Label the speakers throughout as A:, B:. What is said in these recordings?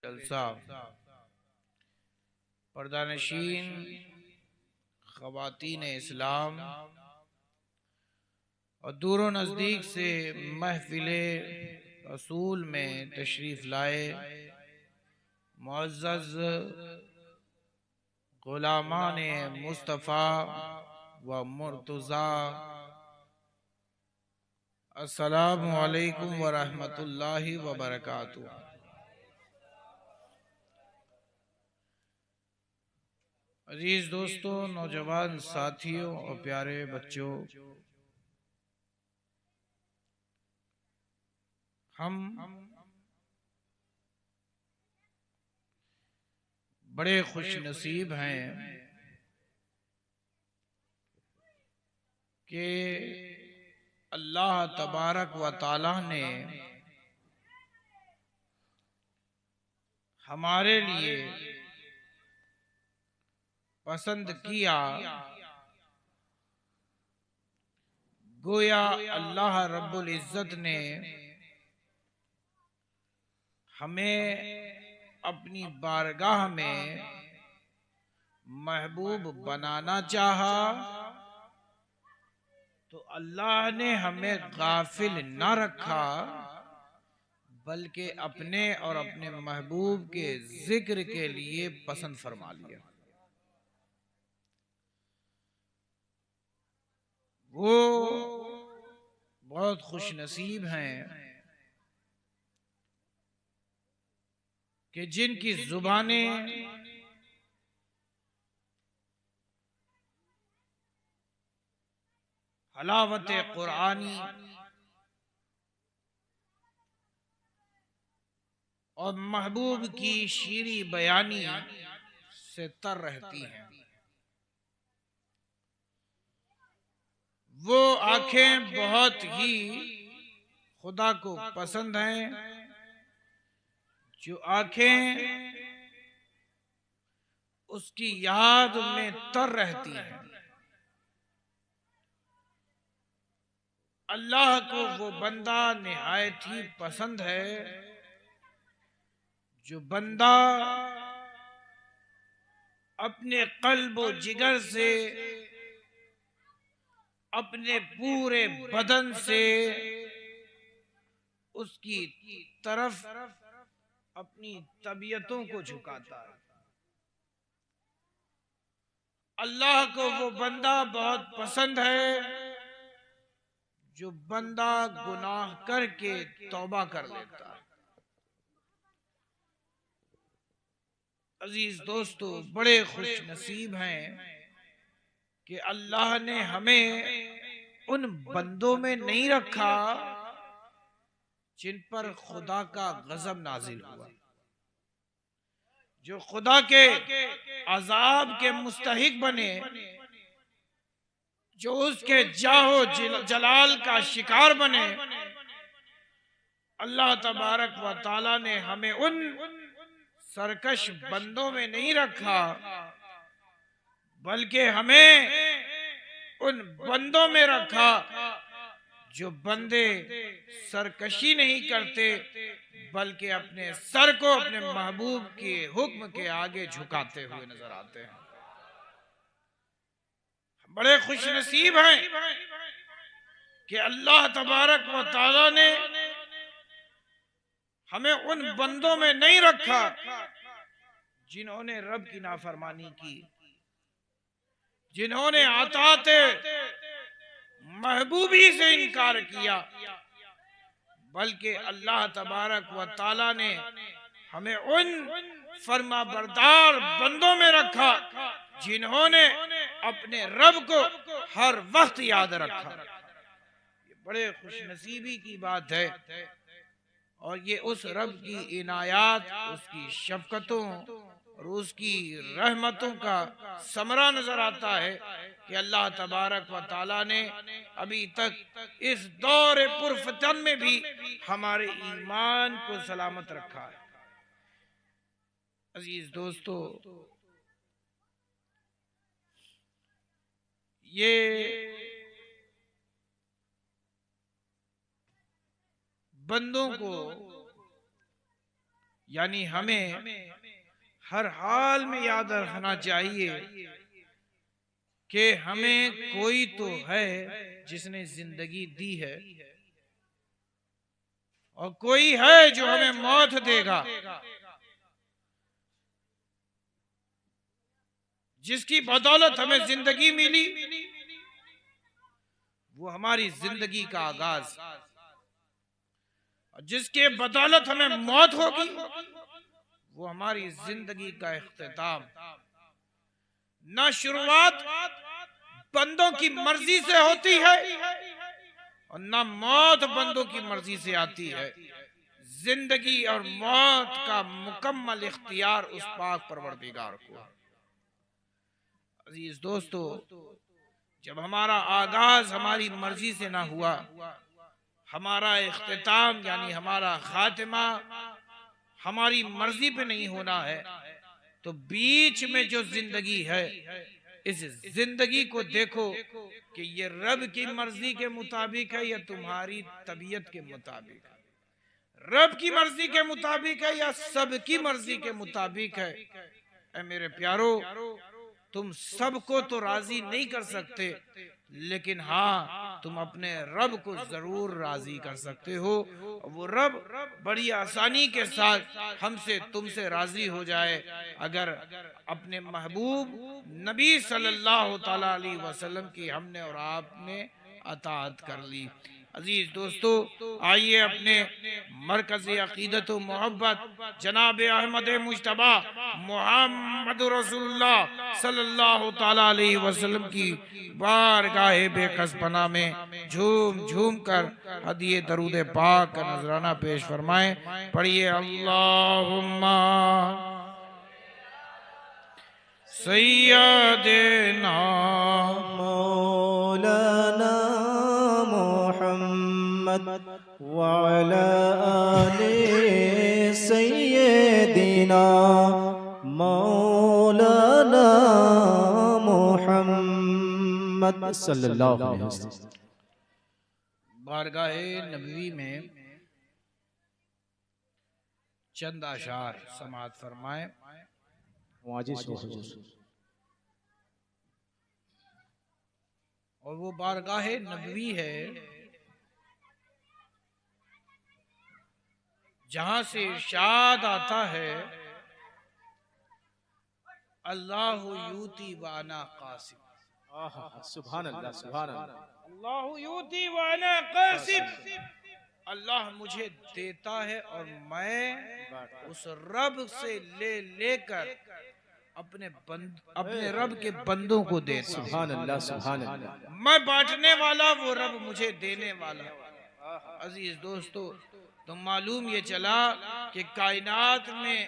A: जलसा पर्दानशीन ख़वातीन इस्लाम और दूर नज़दीक से महफिले रसूल में तशरीफ़ लाए मुअज़्ज़ज़ ग़ुलामान मुस्तफ़ा व मुर्तज़ा, अस्सलामु अलैकुम व रहमतुल्लाहि व बरकातुहू। अजीज दोस्तों, नौजवान साथियों और प्यारे बच्चों, हम बड़े खुश नसीब हैं कि अल्लाह तबारक व ताला ने हमारे लिए पसंद किया। गोया अल्लाह रब्बुल इज्जत ने हमें अपनी बारगाह में महबूब बनाना चाहा, तो अल्लाह ने हमें गाफिल न रखा, बल्कि अपने और अपने महबूब के जिक्र के लिए पसंद फरमा लिया। वो बहुत खुश नसीब हैं कि जिनकी जुबानें हलावत कुरानी और महबूब की शीरी बयानी से तर रहती हैं। वो आंखें बहुत ही खुदा को पसंद हैं, जो आंखें उसकी याद में तर रहती हैं। अल्लाह को वो बंदा निहायत ही पसंद है जो बंदा अपने कल्ब व जिगर से, अपने पूरे बदन से उसकी तरफ अपनी तबीयतों को झुकाता है। अल्लाह को वो बंदा बहुत पसंद है जो बंदा गुनाह करके तौबा कर लेता है। अजीज दोस्तों, बड़े खुश नसीब हैं कि अल्लाह ने हमें उन बंदों में नहीं रखा जिन पर खुदा का गजब नाजिल हुआ, जो खुदा के अजाब के मुस्तहिक बने, जो उसके जाहो जलाल का शिकार बने। अल्लाह तबारक व ताला ने हमें उन सरकश बंदों में नहीं रखा, बल्कि हमें उन बंदों में रखा जो बंदे सरकशी नहीं करते, बल्कि अपने सर को अपने महबूब के हुक्म के आगे झुकाते हुए नजर आते हैं। बड़े खुश नसीब हैं कि अल्लाह तबारक व ताला ने हमें उन बंदों में नहीं रखा जिन्होंने रब की नाफरमानी की, जिन्होंने आताते महबूबी से इनकार किया, बल्कि अल्लाह तबारक व ताला ने हमें उन फर्मा बरदार बंदों में रखा जिन्होंने अपने रब को हर वक्त याद रखा। ये बड़े खुशनसीबी की बात है और ये उस रब की इनायात, उसकी शफकतों और उसकी रहमतों का समरा नजर आता है कि अल्लाह तबारक व ताला ने अभी तक इस दौर पुरफतन में भी हमारे ईमान को सलामत रखा है। अजीज दोस्तों, ये बंदों को यानी हमें हर हाल में याद रखना चाहिए कि हमें कोई तो है जिसने जिंदगी दी है और कोई है जो हमें मौत देगा। जिसकी बदौलत हमें जिंदगी मिली वो हमारी जिंदगी का आगाज, और जिसके बदौलत हमें मौत होगी वो हमारी जिंदगी का इख्तिताम। ना शुरुआत बंदों की मर्जी से होती है और ना मौत बंदों की मर्जी से आती है। जिंदगी और मौत का मुकम्मल इख्तियार उस पाक परवरदिगार को। अजीज दोस्तों, जब हमारा आगाज हमारी मर्जी से ना हुआ, हमारा इख्तिताम यानी हमारा खातिमा हमारी मर्जी पे नहीं होना है, तो बीच में जो जिंदगी है इस जिंदगी को देखो कि ये रब की मर्जी के मुताबिक है या तुम्हारी तबीयत के मुताबिक है। रब की मर्जी के मुताबिक है या सबकी मर्जी के मुताबिक है। ऐ मेरे प्यारो, तुम सबको तो राजी नहीं कर सकते, लेकिन हाँ तुम अपने रब को जरूर राजी कर सकते हो। वो रब बड़ी आसानी के साथ हमसे तुमसे राजी हो जाए अगर अपने महबूब नबी सल्लल्लाहु ताला अलैहि वसल्लम की हमने और आपने अताअत कर ली। अजीज दोस्तों, आइए अपने मरकज़ी अक़ीदत व मोहब्बत जनाब अहमद मुज्तबा मोहम्मद रसूलुल्लाह सल्लल्लाहु ताला अलैहि वसल्लम की बारगाहे बेकस पना में झूम झूम कर हदिये दरूद पाक का नजराना पेश फरमाएं। पढ़िए अल्लाहुम्मा सय्यदना
B: मौलाना मुहम्मद व अला आले सय्यदिना मौलाना मुहम्मद सल्लल्लाहु अलैहि वसल्लम।
A: बारगाहे नबवी में चंद अशार समाअत फरमाएं। और वो बारगाहे नबवी है जहां से इरशाद आता है अल्लाहु यूती वाना कासिम।
B: सुभान अल्लाह, सुभान अल्लाह।
A: अल्लाहु यूती वाना कासिम, अल्लाह मुझे देता है और मैं उस रब से ले लेकर अपने रब के बंदों को देता हूं।
B: सुभान अल्लाह, सुभान अल्लाह।
A: मैं बांटने वाला, वो रब मुझे देने वाला। अजीज दोस्तों, तो मालूम ये चला कि कायनात में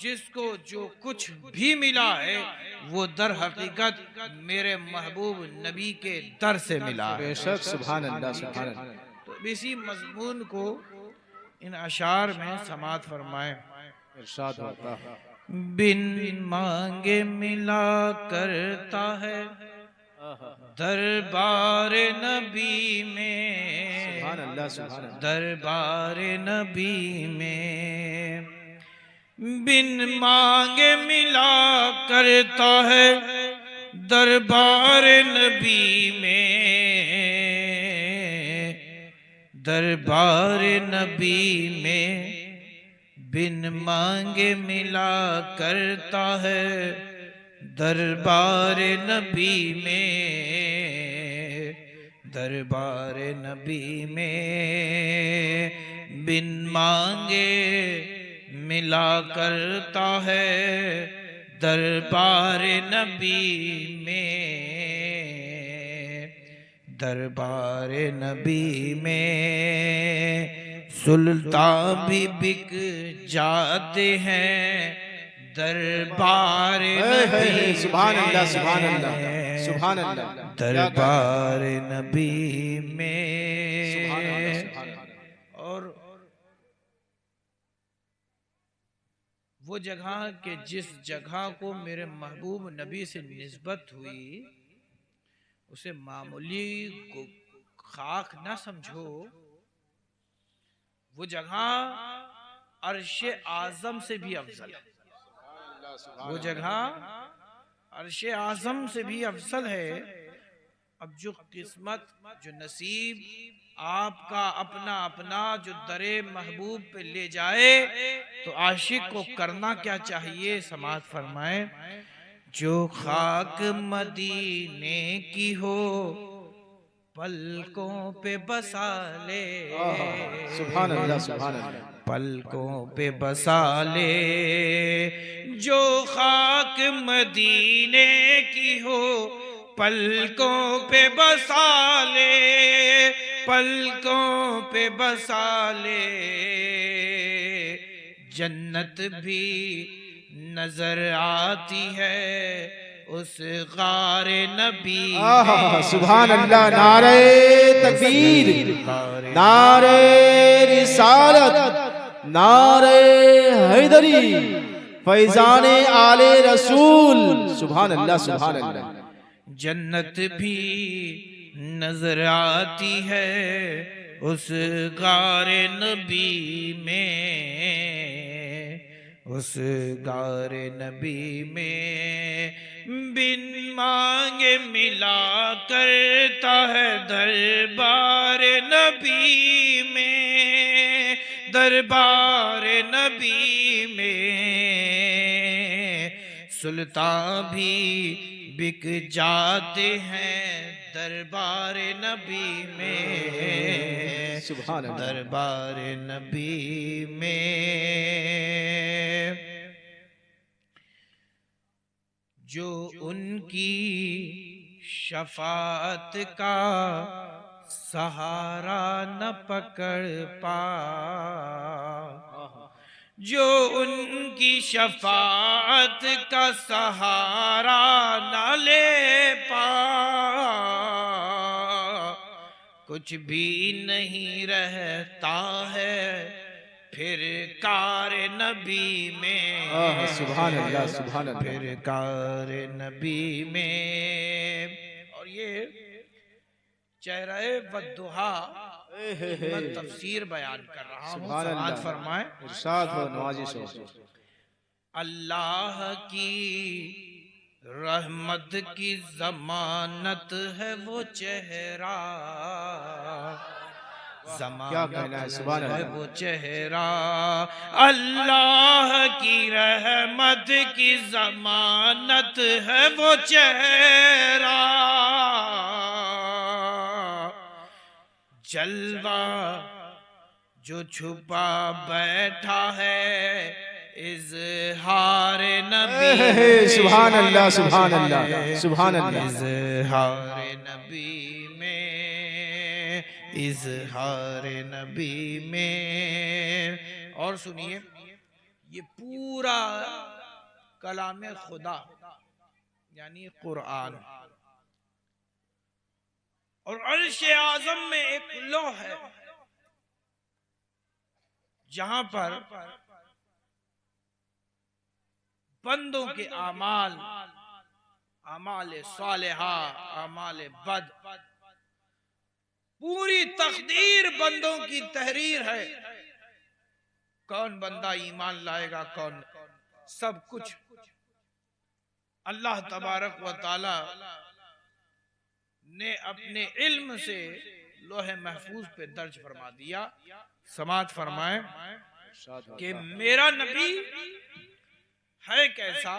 A: जिसको जो कुछ भी मिला है वो दर हकीकत मेरे महबूब नबी के दर से मिला है।
B: बेशक, सुभान अल्लाह, सुभान अल्लाह।
A: तो इसी मजमून को इन अशार में समात फरमाएं।
B: इरशाद होता है,
A: बिन मांगे मिला करता है दरबार नबी में।
B: सुभान अल्लाह, सुभान अल्लाह।
A: दरबार नबी में बिन मांगे मिला करता है दरबार नबी में। दरबार नबी में बिन मांगे मिला करता है दरबार नबी में। दरबार नबी में बिन मांगे मिला करता है दरबार नबी में। दरबार नबी में सुल्तान भी बिक जाते हैं दरबार नबी।
B: सुभान अल्लाह, सुभान अल्लाह, सुभान अल्लाह।
A: दरबार नबी में। और वो जगह के जिस जगह को मेरे महबूब नबी से निस्बत हुई उसे मामूली खाक ना समझो। वो जगह अर्श आजम से भी अफजल है। वो जगह अर्श आजम से भी अफजल है। अब जो किस्मत, जो नसीब आपका अपना अपना जो दरे महबूब पे ले जाए, तो आशिक को करना क्या चाहिए? समाअत फरमाए, जो खाक मदीने की हो पलकों पे बसा ले,
B: सुभान अल्लाह, सुभान अल्लाह।
A: पलकों पे बसा ले, जो खाक मदीने की हो पलकों पे बसा ले, पलकों पे बसा ले, जन्नत भी नजर आती है उस गारे नबी में।
B: सुभान अल्लाह। नारे तकबीर, नारे रिसालत, नारे हैदरी, फैजाने आले रसूल। सुभान अल्लाह, सुभान अल्लाह।
A: जन्नत भी नजर आती है उस गारे नबी में, उस गारे नबी में बिन मांगे मिला करता है दरबार नबी में, दरबार नबी में सुल्तान भी बिक जाते हैं दरबार नबी में,
B: सुभान अल्लाह।
A: दरबार नबी में जो उनकी शफाअत का सहारा न पकड़ पा, जो उनकी शफाअत का सहारा न ले पा, कुछ भी नहीं रहता है फिर कार नबी में।
B: सुभान अल्लाह, सुभान अल्लाह।
A: फिर कार नबी में। और ये चेहरे वद्दुहा मैं तफसीर बयान कर रहा हूँ। समाअत फरमाए,
B: इरशाद हो नवाजिश हो।
A: अल्लाह की रहमत की जमानत है वो चेहरा,
B: क्या कहना है? सुभान
A: है
B: अल्लाह।
A: वो चेहरा, अल्लाह की रहमत की जमानत है वो चेहरा, जलवा जो छुपा बैठा है इज़हार नबी।
B: सुभान अल्लाह, सुभान अल्लाह, सुभान अल्लाह।
A: इज़हार नबी में, इज़हार नबी में। और सुनिए, ये पूरा कलाम खुदा यानी कुरान, और अर्श आजम में एक लौह है जहां पर बंदों के आमाल, आमाल सालेहा, आमाल बद, पूरी तकदीर बंदों की तहरीर है। कौन बंदा ईमान लाएगा, कौन, सब कुछ अल्लाह तबारक व ताला ने अपने इल्म से लोहे महफूज पे दर्ज फरमा दिया। समाअत फरमाए कि मेरा नबी है कैसा।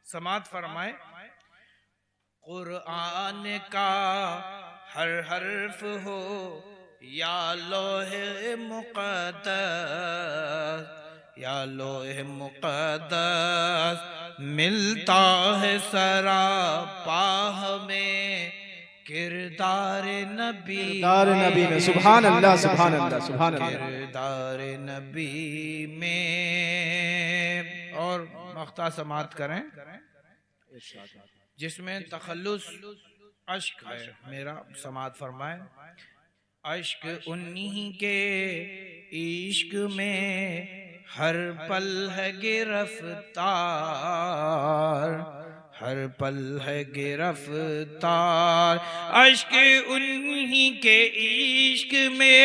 A: समाअत फरमाए, कुरान का हर हर्फ हो या लोहे मुक़द्दस, या लोहे मुक़द्दस, मिलता है सरापा हमें किरदार नबी,
B: किरदार नबी में। सुभान अल्लाह, सुभान अल्लाह, सुभान अल्लाह।
A: किरदार नबी में। और मख्ता समाअत करें जिसमें तखल्लुस अश्क है मेरा। समाअत फरमाए, अश्क उन्हीं के इश्क में हर पल है गिरफ्तार, हर पल है गिरफ्तार, अश्क उन्हीं के इश्क में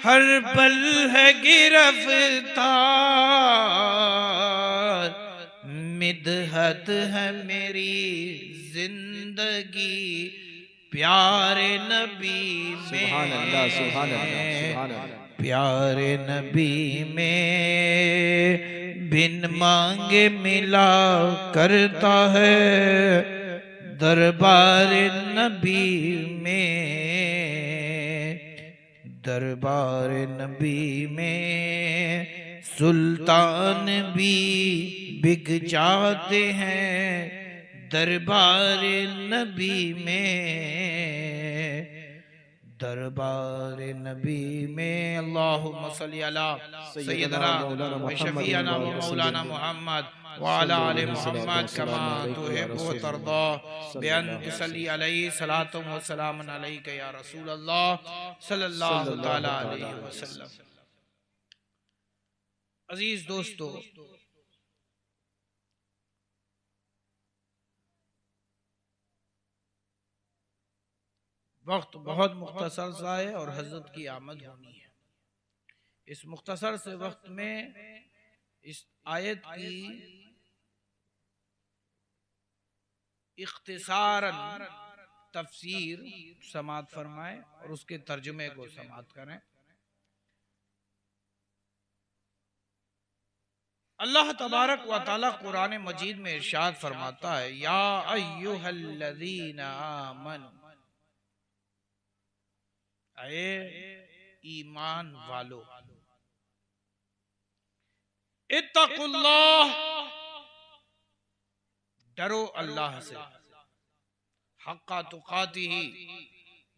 A: हर पल है गिरफ्तार। मिदहत है मेरी जिंदगी प्यारे नबी में,
B: सुभान अल्लाह, सुभान अल्लाह, सुभान अल्लाह।
A: प्यारे नबी में बिन मांगे मिला करता है, दरबार नबी में, दरबार नबी में सुल्तान भी बिक जाते हैं, दरबार नबी में, दरबार नबी में। अल्लाहुम्मा सल्ली अला सय्यदना व शफीअना व मौलाना मुहम्मद व अला आलि मुहम्मद कमा तुहिब्बु व तर्दा बिअन तुसल्ली अलैहि सलातु व सलामुन अलैका या रसूल अल्लाह सल्लल्लाहु तआला अलैहि वसल्लम। अजीज दोस्तों, वक्त बहुत मुख्तसर सा है और हजरत की आमद होनी है। इस मुख्तसर से वक्त में इस आयत की इख्तिसारन तफसीर समात फरमाएं और उसके तर्जुमे को समात करें। अल्लाह तबारक व तआला कुरान मजीद में इरशाद फरमाता है, या अय्युहल्लज़ीना आमनू, ऐ ईमान वालो, इत्तकुल्लाह, डरो अल्लाह से, हक्का तुकातिही,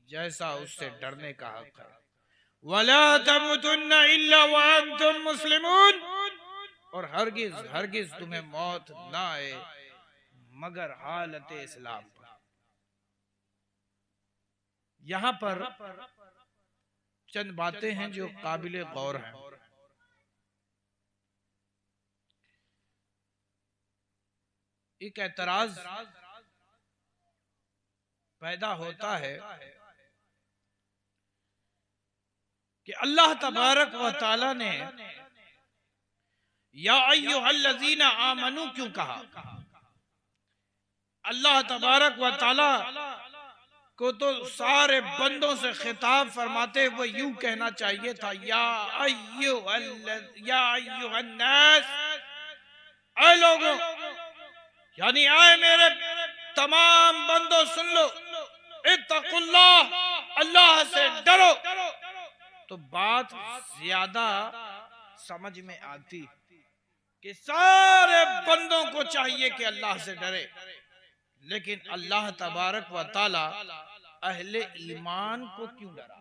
A: जैसा उससे डरने का हक है, वला तमुतुन्ना इल्ला व अंतुम मुस्लिमून, और हरगिज हरगिज तुम्हें मौत ना आए मगर हालत इस्लाम पर। यहां पर चंद बातें हैं जो काबिले गौर हैं। एक एतराज पैदा होता है कि अल्लाह तबारक व तआला ने या अय्युहल्लज़ीना आमनू क्यों कहा? अल्लाह तबारक व तआला को तो सारे बंदों से खिताब फरमाते हुए यूं कहना चाहिए था, या अय्युहन्नास, ऐ लोगों, यानी आए मेरे तमाम बंदों सुन लो, इत्तकुल्लाह, अल्लाह से डरो। तो बात ज्यादा समझ में आती कि सारे बंदों को चाहिए कि अल्लाह से डरे, लेकिन अल्लाह तबारक व तआला अहले ईमान को क्यों डरा?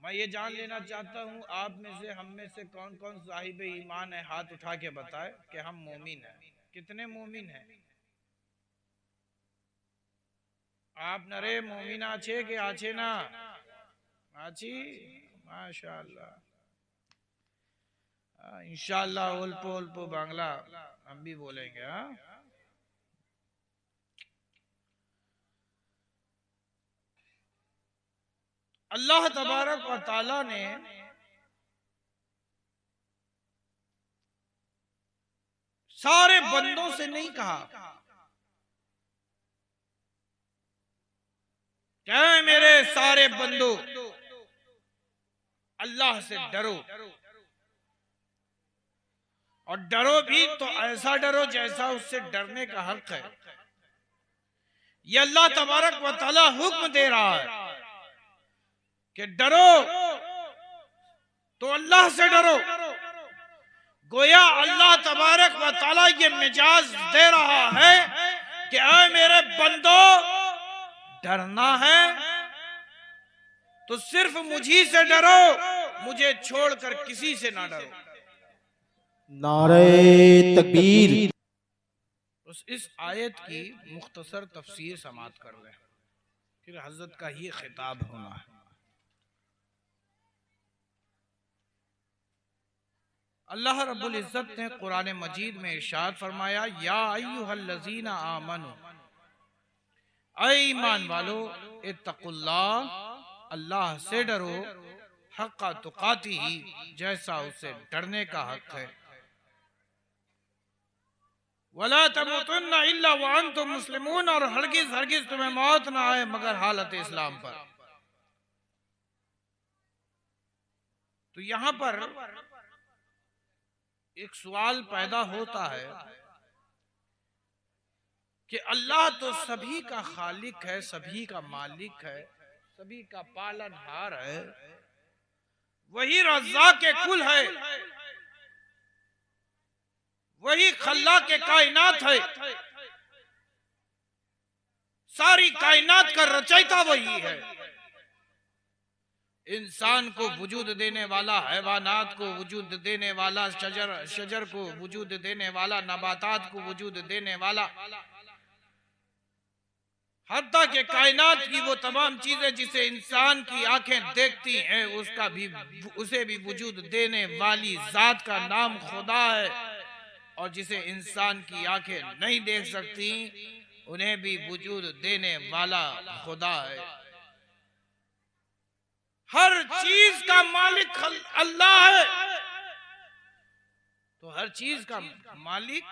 A: मैं ये जान लेना चाहता हूं, आप में से, हम में से कौन कौन साहिब ईमान है? हाथ उठा के बताए कि हम मोमिन हैं। कितने मोमिन हैं? आप नरे मोमिन आछे के आछे ना आछी? माशाअल्लाह, इंशाअल्लाह ओल्पो ओल्पो बांग्ला हम भी बोलेंगे। हाँ, अल्लाह तबारक व तआला ने सारे बंदों से नहीं कहा क्या मेरे सारे बंदों अल्लाह से डरो, और डरो भी तो ऐसा डरो जैसा उससे डरने का हक है। ये अल्लाह तबारक व तआला हुक्म दे रहा है कि डरो तो अल्लाह से डरो। गोया अल्लाह तबारक व तआला ये मिजाज दे रहा है कि ऐ मेरे बंदो, डरना है तो सिर्फ मुझी से डरो, मुझे छोड़कर किसी से ना डरो।
B: नारे तकबीर।
A: इस आयत की मुख्तसर तफसीर समात कर लें, फिर हजरत का ये खिताब होना है। अल्लाह रब्बुल इज्जत ने कुरान मजीद में इरशाद फरमाया, या अय्युहल्लज़ीना आमनू, ऐ ईमान वालो, इत्तकुल्लाह, अल्लाह से डरो, हक़्क़ तुक़ातिही, जैसा उसे डरने का हक है, वला तमूतुन्ना इल्ला व अंतुम मुस्लिमून, और हरगिज़ हरगिज़ तुम्हें मौत ना आए मगर हालत इस्लाम पर। तो यहाँ पर एक सवाल पैदा होता है कि अल्लाह तो सभी का खालिक है, सभी का मालिक है, सभी का पालनहार है, वही रज़्ज़ाक़ के कुल है, वही खल्लाक़ के कायनात है, सारी कायनात का रचयिता वही है। इंसान को वजूद देने वाला, हैवानात को वजूद देने वाला, शजर को वजूद देने वाला, नबातात को वजूद देने वाला, हत्ता के कायनात की वो तमाम चीजें जिसे इंसान की आंखें देखती हैं, उसे भी वजूद देने वाली जात का नाम खुदा है, और जिसे इंसान की आंखें नहीं देख सकती उन्हें भी वजूद देने वाला खुदा है। हर चीज का मालिक अल्लाह है। तो हर चीज का मालिक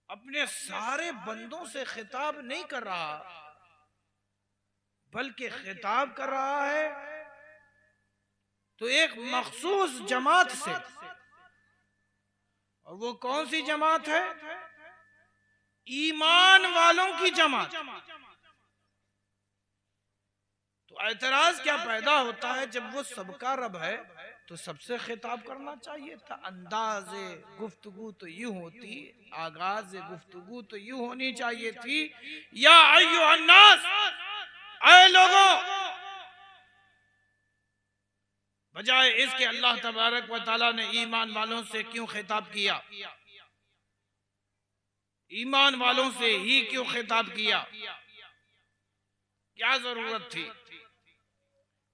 A: अपने सारे बंदों से खिताब नहीं कर रहा, बल्कि खिताब कर रहा है तो एक मखसूस जमात से। और वो कौन सी जमात है? ईमान वालों की जमात। तो एतराज क्या पैदा होता है, जब वो सबका रब है तो सबसे खिताब करना चाहिए था। अंदाज़े गुफ्तगू तो यूं होती, आगाज़ गुफ्तगू तो यूं होनी चाहिए थी, या अय्युहन्नास, ऐ लोगों, बजाय इसके अल्लाह तबारक व तआला ने ईमान वालों से क्यों खिताब किया? ईमान वालों से ही क्यों खिताब किया? क्या जरूरत थी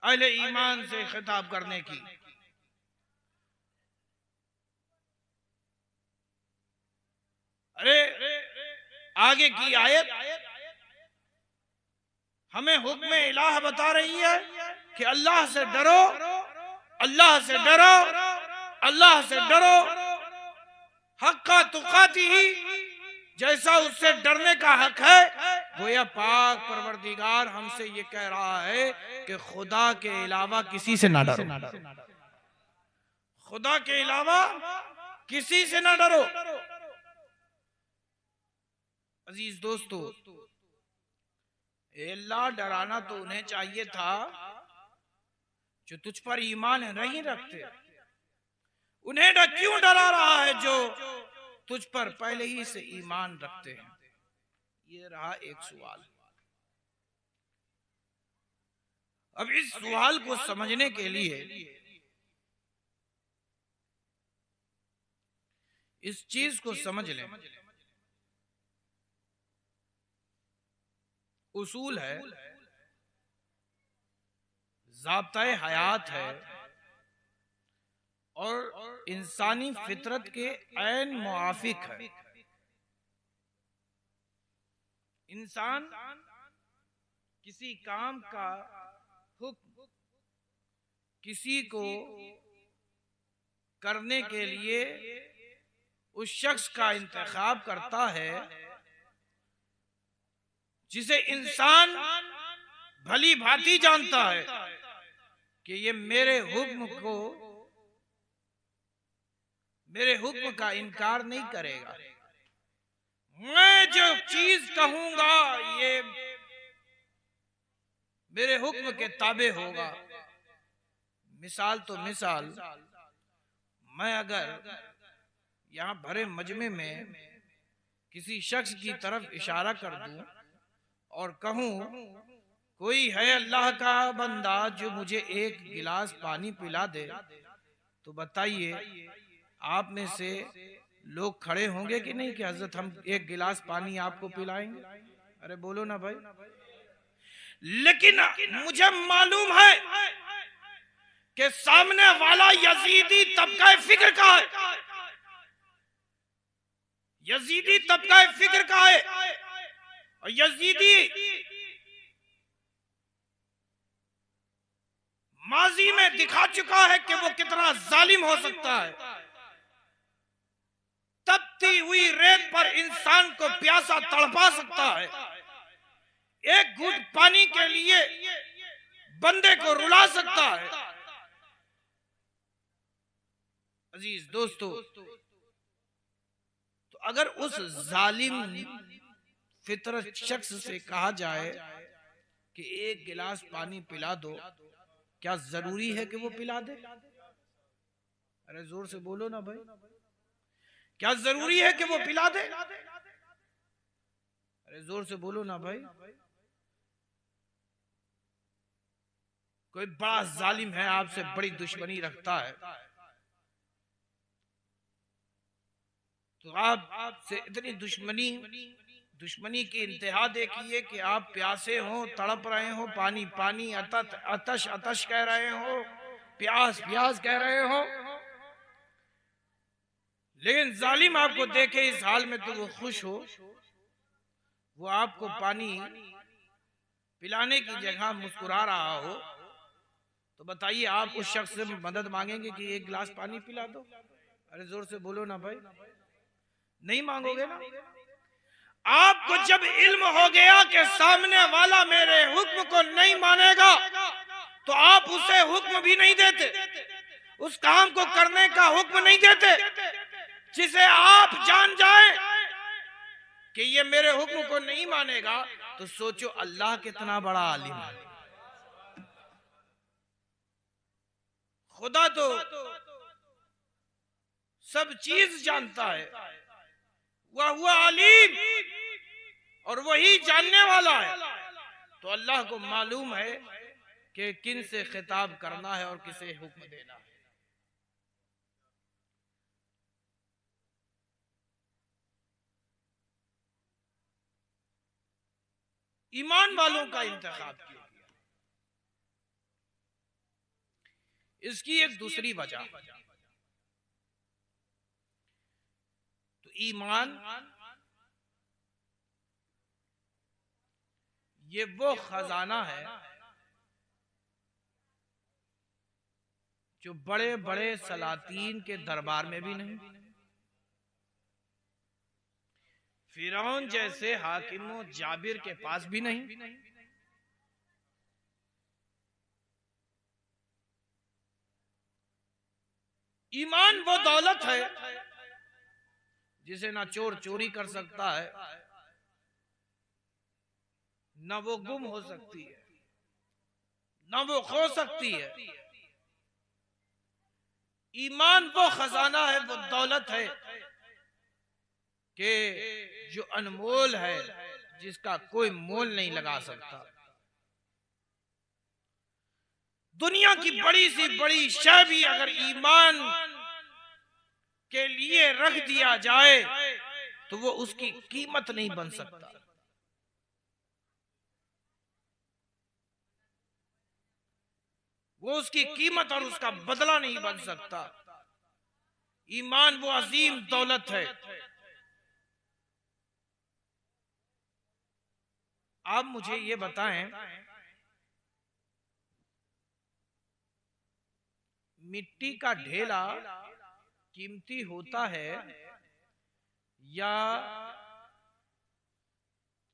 A: अहले ईमान से खिताब करने की? अरे आगे की आयत हमें हुक्म इलाह बता रही है कि अल्लाह से डरो, अल्लाह से डरो, अल्लाह से डरो, हक्का तुकातिही, जैसा उससे डरने का हक है। गोया पाक परवरदिगार हमसे ये कह रहा है कि खुदा के अलावा किसी से ना डरो, खुदा के अलावा किसी से ना डरो। अजीज दोस्तों, अल्लाह डराना तो उन्हें चाहिए था जो तुझ पर ईमान नहीं रखते। उन्हें क्यों डरा रहा है जो तुझ पर पहले ही से ईमान रखते हैं? ये रहा एक सवाल। अब इस सवाल को समझने के लिए इस चीज को समझ लें। उसूल है, ज़ाब्ता-ए हयात है, और इंसानी फितरत के ऐन मुआफिक है। इंसान किसी काम का हुक्म किसी को करने के लिए उस शख्स का इंतखाब करता है जिसे इंसान भली भांति जानता है कि ये मेरे हुक्म का इनकार नहीं करेगा। मैं जो चीज कहूंगा ये मेरे हुक्म के ताबे होगा। मिसाल तो मिसाल, मैं अगर यहां भरे मजमे में किसी शख्स की तरफ इशारा कर दूं और कहूं, कोई है अल्लाह का बंदा जो मुझे एक गिलास पानी पिला दे, तो बताइए आप में से लोग खड़े होंगे कि नहीं कि हजरत हम एक गिलास पानी आपको पिलाएंगे? अरे बोलो ना भाई। लेकिन मुझे मालूम है कि सामने वाला यजीदी तबका फिक्र का है, यजीदी तबका फिक्र का है। और यजीदी माजी में दिखा चुका है कि वो कितना जालिम हो सकता है। तपती हुई रेत पर इंसान को प्यासा तड़पा सकता है, एक घूंट पानी के लिए बंदे को रुला सकता है। अजीज दोस्तों, तो अगर उस जालिम फितरत शख्स से कहा जाए कि एक गिलास पानी पिला दो, क्या जरूरी है कि वो पिला दे? अरे जोर से बोलो ना भाई, क्या जरूरी है कि वो पिला दे? अरे जोर से बोलो ना भाई। कोई बड़ा जालिम है, आपसे बड़ी दुश्मनी रखता है, तो आपसे इतनी दुश्मनी की इंतहा देखिए कि आप प्यासे हो, तड़प रहे हो, पानी पानी, अतश अतश कह रहे हो, प्यास प्यास कह रहे हो, लेकिन जालिम आपको देखे इस हाल में तो वो खुश हो, वो आपको पानी पिलाने की जगह मुस्कुरा रहा हो, तो बताइए आप उस शख्स से मदद मांगेंगे कि एक गिलास पानी पिला दो? अरे जोर से बोलो ना भाई, नहीं मांगोगे ना। आपको जब इल्म हो गया कि सामने वाला मेरे हुक्म को नहीं मानेगा, तो आप उसे हुक्म भी नहीं देते, उस काम को करने का हुक्म नहीं देते जिसे आप जान जाएं कि ये मेरे हुक्म को नहीं मानेगा। तो सोचो अल्लाह कितना बड़ा आलिम है। खुदा तो सब चीज जानता है, वह हुआ आलिम और वही जानने वाला है। तो अल्लाह को मालूम है कि किन से खिताब करना है और किसे हुक्म देना है। ईमान वालों का इंतखाब किया गया। इसकी एक दूसरी वजह, तो ईमान ये वो खजाना है जो बड़े बड़े सलातीन के दरबार में भी नहीं, फिरौन जैसे हाकिमों जाबिर के पास भी नहीं, ईमान वो दौलत है जिसे ना चोर चोरी कर सकता है, ना वो गुम हो सकती है, ना वो खो सकती है। ईमान वो खजाना है, वो दौलत है कि जो अनमोल है, जिसका कोई मोल नहीं लगा सकता। दुनिया की बड़ी सी बड़ी शय भी अगर ईमान के लिए रख दिया जाए तो वो उसकी कीमत नहीं बन सकता। वो उसकी कीमत और उसका बदला नहीं बन सकता। ईमान वो अजीम दौलत है। आप मुझे ये बताएं, मिट्टी का ढेला कीमती होता है या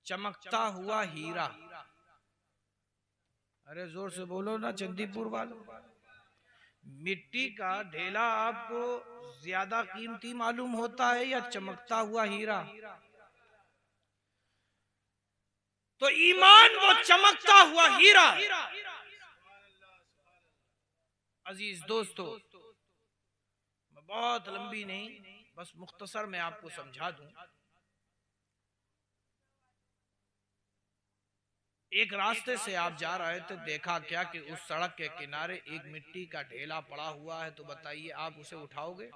A: चमकता हुआ हीरा? अरे जोर से बोलो ना चंदीपुर वालों। मिट्टी का ढेला आपको ज्यादा कीमती मालूम होता है या चमकता हुआ हीरा? तो ईमान वो चमकता हुआ हीरा। अजीज दोस्तों, मैं बहुत लंबी नहीं, बस मुख्तसर में आपको समझा दूं। एक रास्ते से आप जा रहे थे, देखा क्या कि उस सड़क के किनारे एक मिट्टी का ढेला पड़ा हुआ है, तो बताइए आप उसे उठाओगे?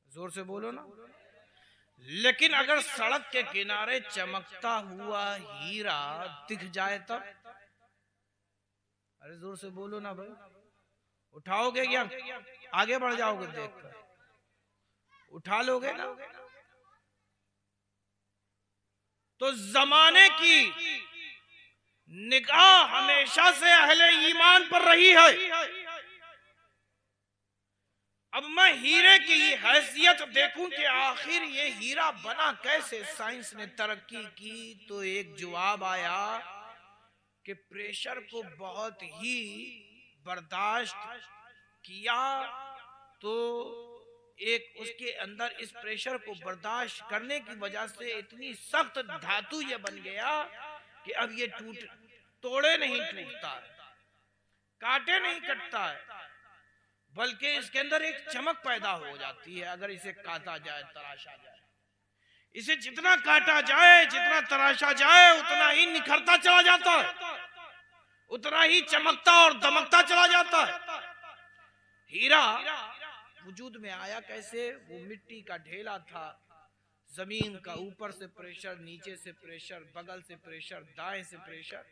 A: जोर से बोलो ना। लेकिन अगर सड़क के किनारे चमकता हुआ हीरा दिख जाए तब? अरे जोर से बोलो ना भाई। उठाओगे या आगे बढ़ जाओगे? देखकर उठा लोगे ना। तो जमाने की निगाह हमेशा से अहले ईमान पर रही है। अब मैं हीरे की हैसियत देखूं कि आखिर ये हीरा बना कैसे। साइंस ने तरक्की की तो एक जवाब आया कि प्रेशर को बहुत ही बर्दाश्त किया तो एक उसके अंदर इस प्रेशर को बर्दाश्त करने की वजह से इतनी सख्त धातु ये बन गया कि अब ये तोड़े नहीं टूटता, काटे नहीं कटता है, बल्कि इसके अंदर एक चमक पैदा हो जाती है अगर इसे काटा जाए, तराशा जाए। इसे जितना काटा जाए, जितना तराशा जाए, उतना ही निखरता चला जाता है, उतना ही चमकता और दमकता चला जाता है। हीरा वजूद में आया कैसे? वो मिट्टी का ढेला था, जमीन का ऊपर से प्रेशर, नीचे से प्रेशर, बगल से प्रेशर, दाएं से प्रेशर,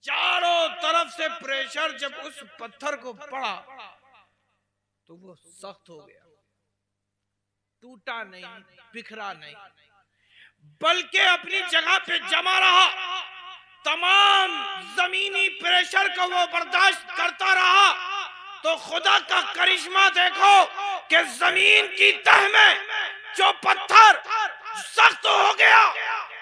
A: चारों तरफ से प्रेशर जब उस पत्थर को पड़ा तो वो सख्त हो गया, टूटा नहीं, बिखरा नहीं, बल्कि अपनी जगह पे जमा रहा। तमाम जमीनी प्रेशर को वो बर्दाश्त करता रहा। तो खुदा का करिश्मा देखो कि जमीन की तह में जो पत्थर सख्त हो गया,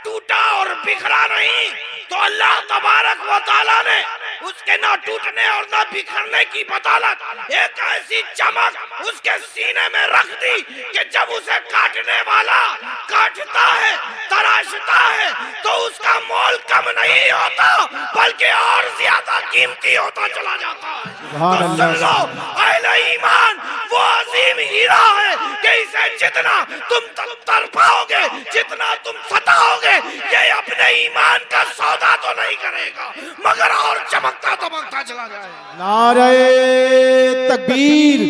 A: टूटा और बिखरा नहीं, तो अल्लाह तबारक व तआला ने उसके ना टूटने और ना बिखरने की बदौलत एक ऐसी चमक उसके सीने में रख दी कि जब उसे काटने वाला काटता है, तराशता है, तो उसका मोल कम नहीं होता बल्कि और ज्यादा कीमती होता चला जाता है। तो सुन लो अहले ईमान, वो अजीम हीरा है कि इसे जितना तुम तर पाओगे, जितना तुम सताओगे, ये अपने ईमान का सौदा तो नहीं करेगा मगर और चमकता दमकता चला जाएगा।
B: नारे तकबीर,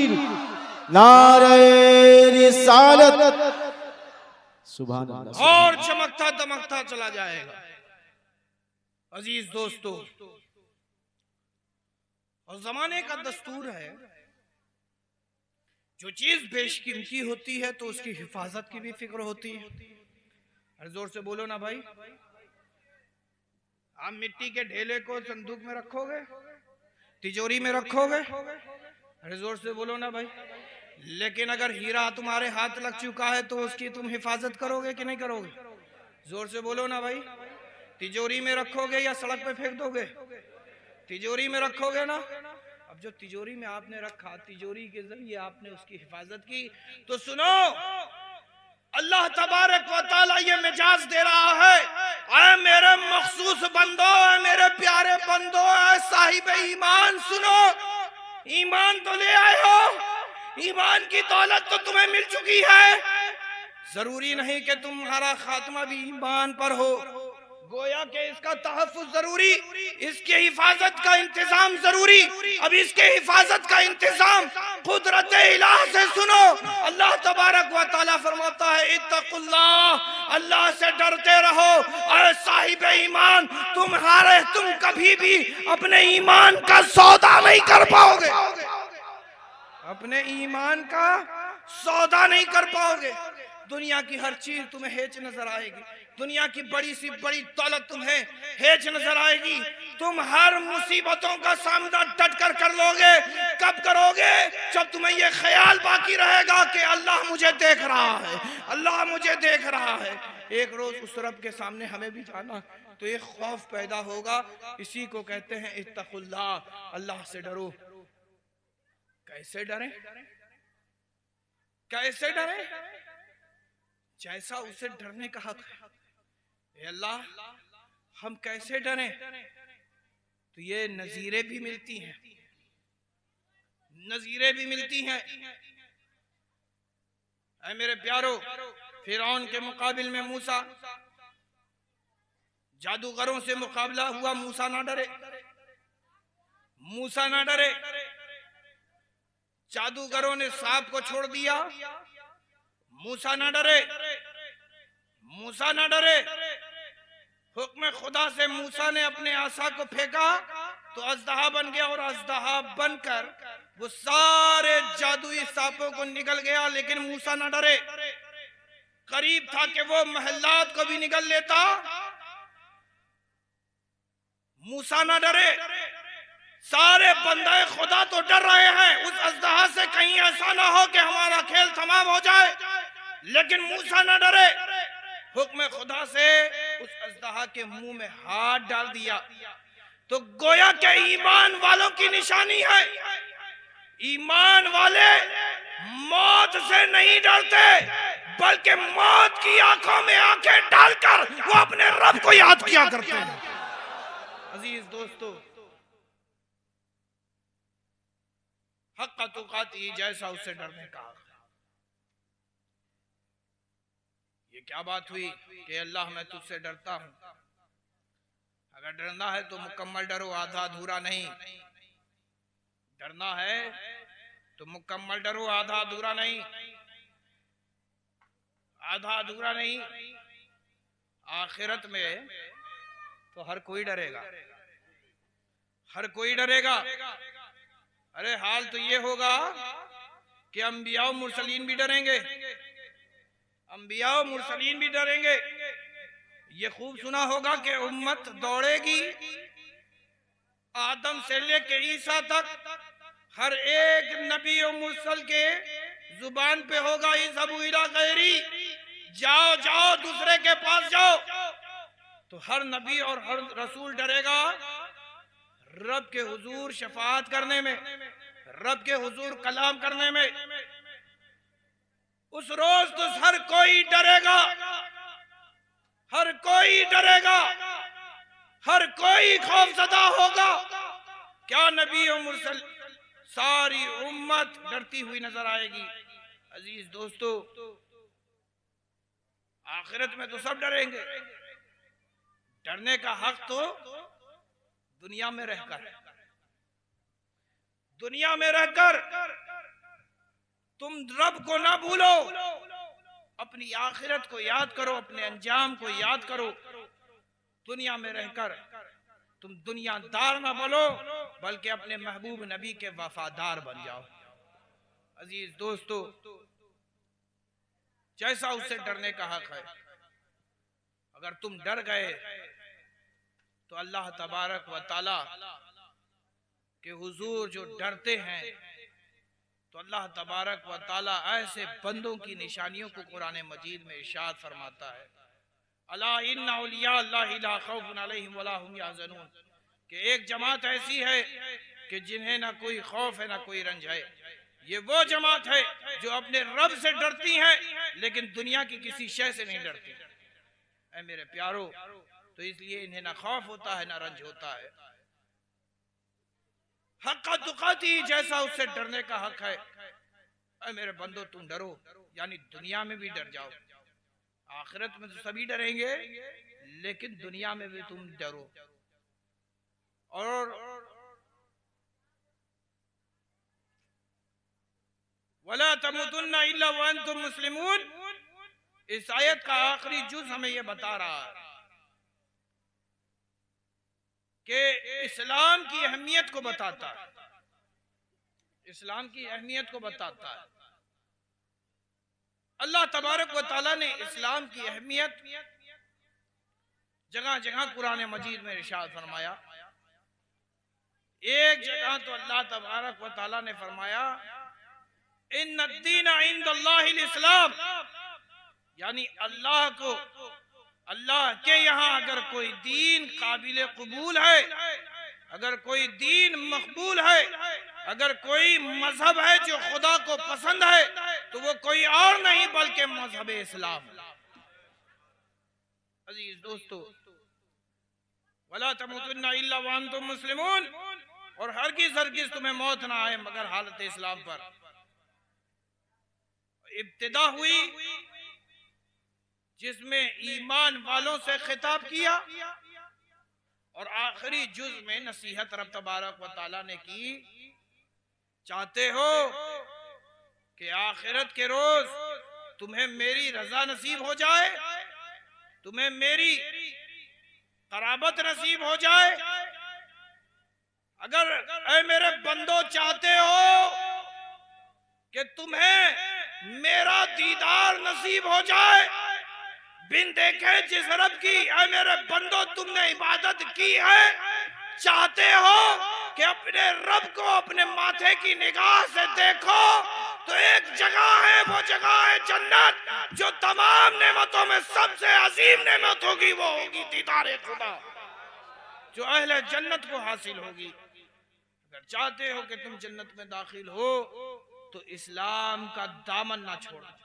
B: नारे रिसालत, सुभान अल्लाह,
A: और चमकता दमकता चला जाएगा। अजीज दोस्तों, और जमाने का दस्तूर है, जो चीज बेशकीमती होती है तो उसकी हिफाजत की भी फिक्र होती है। अरे जोर से बोलो ना भाई। आप मिट्टी के ढेले को संदूक में रखोगे, तिजोरी में रखोगे? अरे जोर से बोलो ना भाई। लेकिन अगर हीरा तुम्हारे हाथ लग चुका है तो उसकी तुम हिफाजत करोगे कि नहीं करोगे? जोर से बोलो ना भाई। तिजोरी में रखोगे या सड़क पे फेंक दोगे? तिजोरी में रखोगे ना। अब जो तिजोरी में आपने रखा, तिजोरी के जरिए आपने उसकी हिफाजत की, तो सुनो अल्लाह तबारक व तआला ये मिजाज दे रहा है, ऐ मेरे मखसूस बंदो, ऐ मेरे प्यारे बंदो, ऐ साहिब ईमान, सुनो, ईमान तो ले आए हो, ईमान की दौलत तो तुम्हें मिल चुकी है, जरूरी नहीं कि तुम्हारा खात्मा भी ईमान पर हो। गोया के इसका तहफ्फुज़ जरूरी, इसके हिफाजत का इंतजाम जरूरी। अब इसके हिफाजत का इंतजाम कुदरत इलाह से सुनो। अल्लाह तबारक व तआला फरमाता है, इत्तकुल्लाह, अल्लाह से डरते रहो। और साहिब ईमान, तुम कभी भी अपने ईमान का सौदा नहीं कर पाओगे, अपने ईमान का सौदा नहीं कर पाओगे। दुनिया की हर चीज तुम्हें हेच नजर आएगी, दुनिया की बड़ी सी बड़ी दौलत तुम्हें हेच नजर आएगी। तुम हर मुसीबतों का सामना डट कर लोगे। कब करोगे? जब तुम्हें ये ख्याल बाकी रहेगा कि अल्लाह मुझे देख रहा है, अल्लाह मुझे देख रहा है। एक रोज उस रब के सामने हमें भी जाना, तो एक खौफ पैदा होगा। इसी को कहते हैं इत्तकुल्लाह, अल्लाह से डरो। कैसे डरे? कैसे डरे? जैसा उसे डरने का हक है। अल्लाह, हम कैसे डरें? तो ये नजीरें भी मिलती हैं, नजीरें भी मिलती हैं। ऐ मेरे प्यारो, फिरौन के मुकाबिल में मूसा, जादूगरों से मुकाबला हुआ, मूसा ना डरे, मूसा ना डरे। जादूगरों ने सांप को छोड़ दिया, मूसा ना डरे, मूसा ना डरे। हुक्म खुदा से मूसा ने अपने आसा को फेंका तो अजदहा बन गया, और अजदहा बनकर वो सारे जादुई सांपों को निगल गया, लेकिन मूसा न डरे। करीब था कि वो महल्लात को भी निगल लेता, मूसा न डरे। सारे बंदे खुदा तो डर रहे हैं उस अजदहा से, कहीं ऐसा ना हो कि हमारा खेल तमाम हो जाए, लेकिन मूसा न डरे। हुक्म खुदा से उस अजदहा के मुंह में हाथ डाल दिया। तो गोया के ईमान वालों की निशानी है। ईमान वाले मौत से नहीं डरते, बल्कि मौत की आंखों में आंखें डालकर वो अपने रब को याद किया करते हैं। अजीज दोस्तों, हक़ तुक़ाती जैसा उससे डरने का। ये क्या बात हुई कि अल्लाह मैं तुझसे डरता हूं। अगर डरना है तो मुकम्मल डरो, आधा अधूरा नहीं। डरना है तो मुकम्मल डरो, आधा अधूरा नहीं। आधा अधूरा नहीं। आखिरत में तो हर कोई डरेगा, हर कोई डरेगा। अरे हाल तो ये होगा कि अंबिया और मुरसलीन भी डरेंगे, अंबिया और मुरसलीन भी डरेंगे। ये खूब सुना होगा कि उम्मत दौड़ेगी आदम से लेके ईसा तक, हर एक नबी और मुरसल के जुबान पे होगा इज़हबू इला गैरी, जाओ जाओ दूसरे के पास जाओ। तो हर नबी और हर रसूल डरेगा रब के हुजूर शफाअत करने में, रब के हुजूर कलाम करने में। उस रोज तो हर कोई डरेगा, हर कोई डरेगा, हर कोई खौफजदा होगा। क्या नबी और मुरसल, सारी उम्मत डरती हुई नजर आएगी। अजीज दोस्तों, आखिरत में तो सब डरेंगे। डरने का हक तो दुनिया में रहकर, दुनिया में रहकर तुम रब को ना भूलो, अपनी आखिरत को याद करो, अपने अंजाम को याद करो। दुनिया में रहकर तुम दुनियादार ना बनो, बल्कि अपने महबूब नबी के वफादार बन जाओ। अजीज दोस्तों, जैसा उससे डरने का हक है, अगर तुम डर गए तो अल्लाह तबारक व ताला के हुजूर जो डरते हैं, तो अल्लाह तबारक व ताला ऐसे बंदों की निशानियों को कुरान मजीद में इरशाद फरमाता है, अला इन्ना औलिया अल्लाहि ला खौफुन अलैहिम वला हुम यहज़नून, कि एक जमात ऐसी है कि जिन्हें ना कोई खौफ है ना कोई रंज है। ये वो जमात है जो अपने रब से डरती है, लेकिन दुनिया की किसी शय से नहीं डरती। ऐ मेरे प्यारो, तो इसलिए इन्हें ना खौफ होता है ना रंज होता है। हक़ तुक़ाती जैसा उससे डरने का हक है। ऐ मेरे बंदो, तुम डरो, यानी दुनिया में भी डर जाओ। आखिरत में तो सभी डरेंगे, लेकिन दुनिया में भी तुम डरो। और वला तमुतुन्ना इल्ला व अंतुम मुस्लिमून, इस आयत का आखिरी जुज हमें यह बता रहा है कि इस्लाम की अहमियत को बताता है, इस्लाम की अहमियत को बताता है। अल्लाह तबारक व ताला ने इस्लाम की अहमियत जगह जगह कुरान मजीद में इरशाद फरमाया। एक जगह तो अल्लाह तबारक व ताला ने फरमाया, इन्नद्दीन इंदल्लाहिल इस्लाम, यानी अल्लाह को, अल्लाह के यहाँ अगर कोई दीन काबिल कबूल है, अगर कोई दीन मकबूल है, अगर कोई मजहब है जो खुदा को पसंद है, तो वो कोई और नहीं बल्कि मजहब इस्लाम। अजीज दोस्तों, वला तमुतुन्ना इल्ला व अंतुम मुस्लिमून, और हरगिज़ हरगिज़ तुम्हें मौत ना आए मगर हालत इस्लाम पर। इब्तिदा हुई जिसमें ईमान वालों से खिताब किया, और आखिरी जुज में नसीहत रब तबारक व ताला ने की। चाहते हो कि आखिरत के रोज तुम्हें मेरी रजा नसीब हो जाए, तुम्हें मेरी कराबत नसीब हो जाए, अगर ऐ मेरे बंदो चाहते हो कि तुम्हें मेरा दीदार नसीब हो जाए, बिन देखे जिस रब की ऐ मेरे बंदो तुमने इबादत की है, चाहते हो कि अपने रब को अपने माथे की निगाह से देखो, तो एक जगह है, वो जगह है जन्नत, जो तमाम नेमतों में सबसे अजीम नेमत होगी, वो होगी दीदारे खुदा, जो अहले जन्नत को हासिल होगी। अगर चाहते हो कि तुम जन्नत में दाखिल हो तो इस्लाम का दामन ना छोड़ना,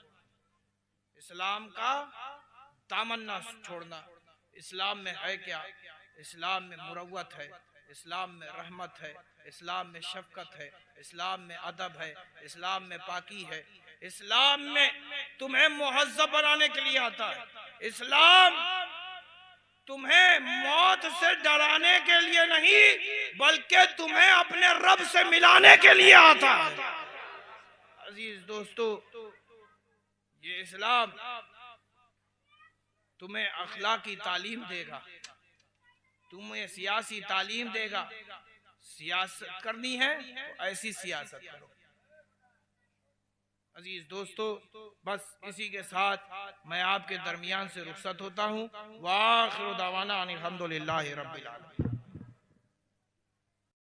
A: इस्लाम का दामन ना छोड़ना। इस्लाम में है क्या? इस्लाम में मुरव्वत है, इस्लाम में रहमत है, इस्लाम में शफकत है, इस्लाम में अदब है, इस्लाम में पाकी है, इस्लाम में तुम्हें मुहज्जब बनाने के लिए आता है, इस्लाम तुम्हें मौत से डराने के लिए नहीं बल्कि तुम्हें अपने रब से मिलाने के लिए आता है। अजीज दोस्तों, ये इस्लाम तुम्हें अखलाकी तालीम देगा, तुम्हें सियासी तालीम देगा। सियासत करनी है तो ऐसी सियासत करो। अजीज दोस्तों, बस इसी के साथ मैं आपके दरमियान से रुखसत होता हूँ। वाखिरु दावाना अनिल हम्दुलिल्लाहि रब्बिल आलमीन।